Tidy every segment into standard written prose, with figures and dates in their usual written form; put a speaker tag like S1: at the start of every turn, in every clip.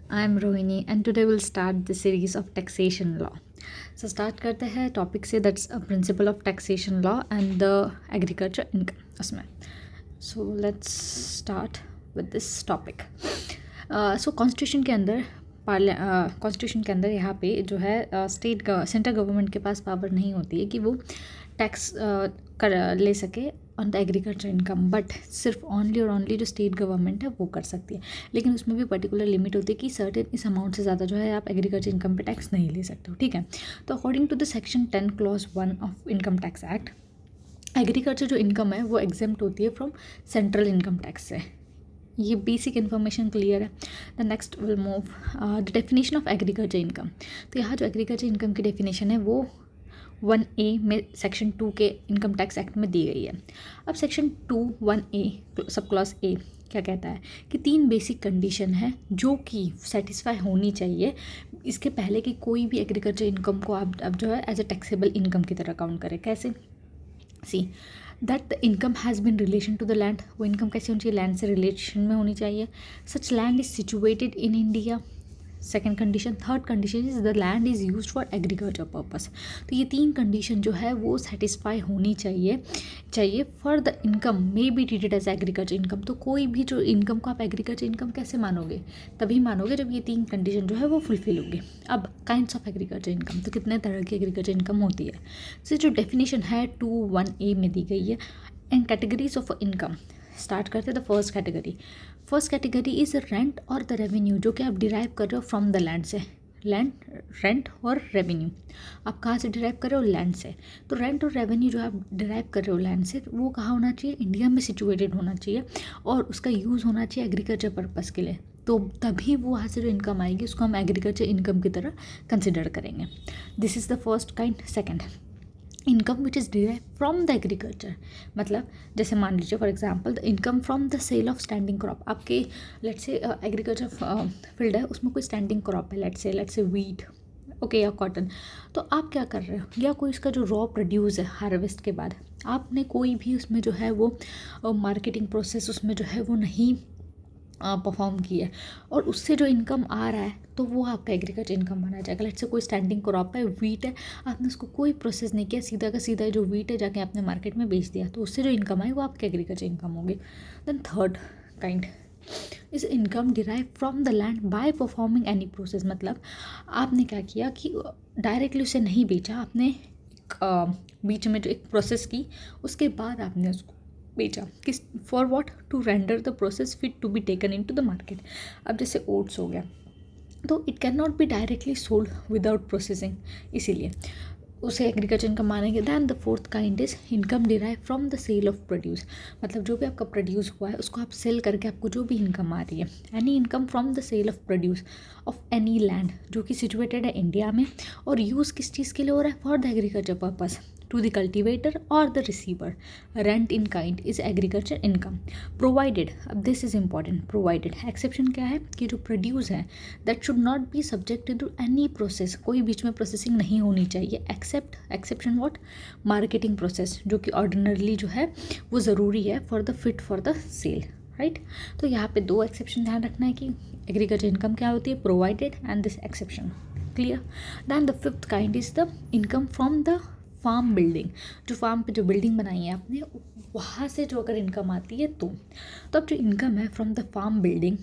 S1: I'm Rohini and today we'll start the series of taxation law. So start करते हैं topic से that's a principle of taxation law and the agriculture income उसमें. So let's start with this topic. So constitution के अंदर constitution के अंदर यहाँ पे जो है सेंट्रल गवर्नमेंट के पास पावर नहीं होती है कि वो टैक्स ले सके on the agriculture income, but सिर्फ ओनली और ओनली जो स्टेट गवर्नमेंट है वो कर सकती है. लेकिन उसमें भी पर्टिकुलर लिमिट होती है कि सर्टेन इस अमाउंट से ज़्यादा जो है आप एग्रीकल्चर इनकम पे टैक्स नहीं ले सकते हो. ठीक है. तो according to the section 10 clause 1 of income tax act, agriculture जो इनकम है वो एग्जेम्प्ट होती है फ्रॉम सेंट्रल इनकम टैक्स से. ये बेसिक इन्फॉर्मेशन क्लियर है. The next will move the definition of agriculture income. तो यहाँ जो एग्रीकल्चर इनकम की डेफिनेशन है वो 1A में सेक्शन 2 के इनकम टैक्स एक्ट में दी गई है. अब section 2(1)(a) sub clause A क्या कहता है कि 3 बेसिक कंडीशन है जो कि सेटिस्फाई होनी चाहिए इसके पहले कि कोई भी एग्रीकल्चर इनकम को आप अब जो है एज अ टैक्सेबल इनकम की तरह काउंट करें. कैसे? See that the income has been relation to the land. वो इनकम कैसे होनी चाहिए? लैंड से रिलेशन में होनी चाहिए. Such land is situated in India. Second condition. Third condition is the land is use for agriculture purpose. तो ये 3 कंडीशन जो है वो सेटिस्फाई होनी चाहिए for the income may be treated as agriculture income. तो कोई भी जो इनकम को आप एग्रीकल्चर इनकम कैसे मानोगे? तभी मानोगे जब ये 3 कंडीशन जो है वो फुलफिल होगी. अब काइंड्स ऑफ एग्रीकल्चर इनकम, तो कितने तरह की एग्रीकल्चर इनकम होती है. तो जो डेफिनेशन है 2(1)(a) में दी गई है. And categories of income start करते हैं. The first category is rent और द रेवेन्यू जो कि आप डिराइव कर रहे हो फ्रॉम द लैंड से. लैंड, रेंट और रेवेन्यू आप कहाँ से डिराइव कर रहे हो? लैंड से. तो रेंट और रेवेन्यू जो आप डिराइव कर रहे हो लैंड से वो कहाँ होना चाहिए? इंडिया में सिचुएटेड होना चाहिए और उसका यूज़ होना चाहिए एग्रीकल्चर पर्पज़ के लिए. तो तभी वो वहाँ से जो इनकम आएगी उसको हम एग्रीकल्चर इनकम की तरह कंसिडर करेंगे. This is the first kind. Second, income which is derive from the agriculture. मतलब जैसे मान लीजिए for example the income from the sale of standing crop. आपके लेट्स से एग्रीकल्चर फील्ड है उसमें कोई स्टैंडिंग क्रॉप है, लेट्स से वीट ओके या कॉटन. तो आप क्या कर रहे हो? या कोई इसका जो रॉ प्रोड्यूस है हार्वेस्ट के बाद आपने कोई भी उसमें जो है वो मार्केटिंग प्रोसेस उसमें जो है वो नहीं परफॉर्म की है और उससे जो इनकम आ रहा है तो वो आपका एग्रीकल्चर इनकम माना जाएगा. लेट्स से कोई स्टैंडिंग क्रॉप है, वीट है, आपने उसको कोई प्रोसेस नहीं किया, सीधा का सीधा जो वीट है जाके आपने मार्केट में बेच दिया, तो उससे जो इनकम आई वो आपकी एग्रीकल्चर इनकम होगी. Then third kind is income derive from the land by performing any process. मतलब आपने क्या किया कि डायरेक्टली उसे नहीं बेचा, आपने बीच में जो एक प्रोसेस की उसके बाद आपने उसको बेचा. किस for what? To render the process fit to be taken into the market. अब जैसे ओट्स हो गया तो it can not be directly sold without processing, इसीलिए उसे एग्रीकल्चर इनकम मानेंगे. Then the fourth kind is income derive from the sale of produce. मतलब जो भी आपका प्रोड्यूस हुआ है उसको आप सेल करके आपको जो भी इनकम आ रही है. Any income from the sale of produce of any land जो कि सिचुएटेड है इंडिया में और यूज़ किस चीज़ के लिए हो रहा है? For the agriculture purpose to the cultivator or the receiver. Rent in kind is agriculture income provided. अब this is important. Provided exception क्या है कि जो produce है that should not be subjected to any process. कोई बीच में processing नहीं होनी चाहिए except exception what? Marketing process जो कि ordinarily जो है वो ज़रूरी है for the fit for the sale. Right. तो यहाँ पे 2 एक्सेप्शन ध्यान रखना है कि एग्रीकल्चर इनकम क्या होती है? Provided and this exception. Clear. Then the fifth kind is the income from the farm building. जो फार्म पे जो बिल्डिंग बनाई है आपने वहाँ से जो अगर इनकम आती है तो अब जो इनकम है from the farm building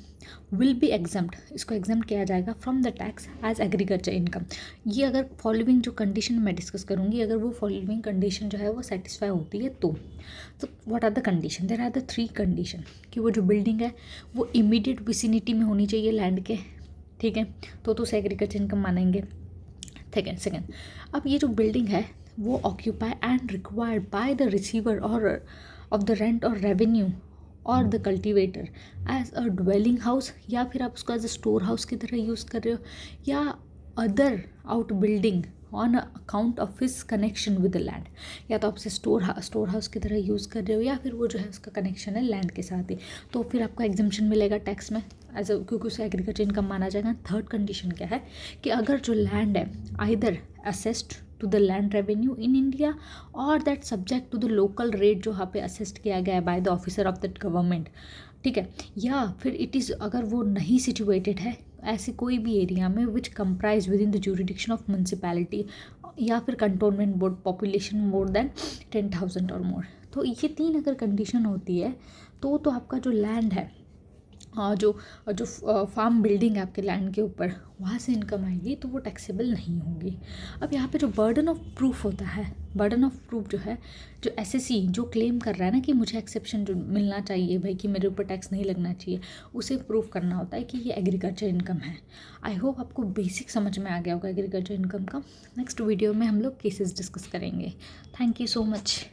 S1: will be exempt. इसको एग्जाम्प्ट किया जाएगा from the tax as agriculture income. ये अगर फॉलोइंग जो कंडीशन मैं डिस्कस करूँगी अगर वो फॉलोइंग कंडीशन जो है वो सेटिस्फाई होती है तो what are the condition? There are the 3 condition कि वो जो बिल्डिंग है वो इमीडिएट विसिनिटी में होनी चाहिए लैंड के. ठीक है. तो उसे एग्रीकल्चर इनकम मानेंगे. ठीक है. सेकेंड, अब ये जो बिल्डिंग है वो occupy and required by the receiver और ऑफ द रेंट और रेवेन्यू और the cultivator as a dwelling house, या फिर आप उसको एज अ स्टोर हाउस की तरह यूज़ कर रहे हो, या other out building on account of his connection with the land. या तो आप उसे स्टोर हाउस की तरह यूज़ कर रहे हो या फिर वो जो है उसका कनेक्शन है लैंड के साथ ही, तो फिर आपको एग्जम्पशन मिलेगा टैक्स में एज अ, क्योंकि उसे एग्रीकल्चर इनकम माना जाएगा. थर्ड कंडीशन क्या है कि अगर जो लैंड है either assessed to the land revenue in India और that subject to the local rate जो यहाँ पे असेस्ट किया गया है by the officer of that government. ठीक है. या फिर इट इज़ अगर वो नहीं सिचुएटेड है ऐसे कोई भी एरिया में which comprise within the jurisdiction of municipality या फिर cantonment board population more than 10,000 और मोर। तो ये 3 अगर कंडीशन होती है तो आपका जो लैंड है, जो फार्म बिल्डिंग है आपके लैंड के ऊपर, वहाँ से इनकम आएगी तो वो टैक्सेबल नहीं होगी। अब यहाँ पे जो बर्डन ऑफ प्रूफ होता है, बर्डन ऑफ प्रूफ जो है, जो एसएससी जो क्लेम कर रहा है ना कि मुझे एक्सेप्शन जो मिलना चाहिए भाई, कि मेरे ऊपर टैक्स नहीं लगना चाहिए, उसे प्रूफ करना होता है कि ये एग्रीकल्चर इनकम है। आई होप आपको बेसिक समझ में आ गया होगा एग्रीकल्चर इनकम का। नेक्स्ट वीडियो में हम लोग केसेस डिस्कस करेंगे। Thank you so much.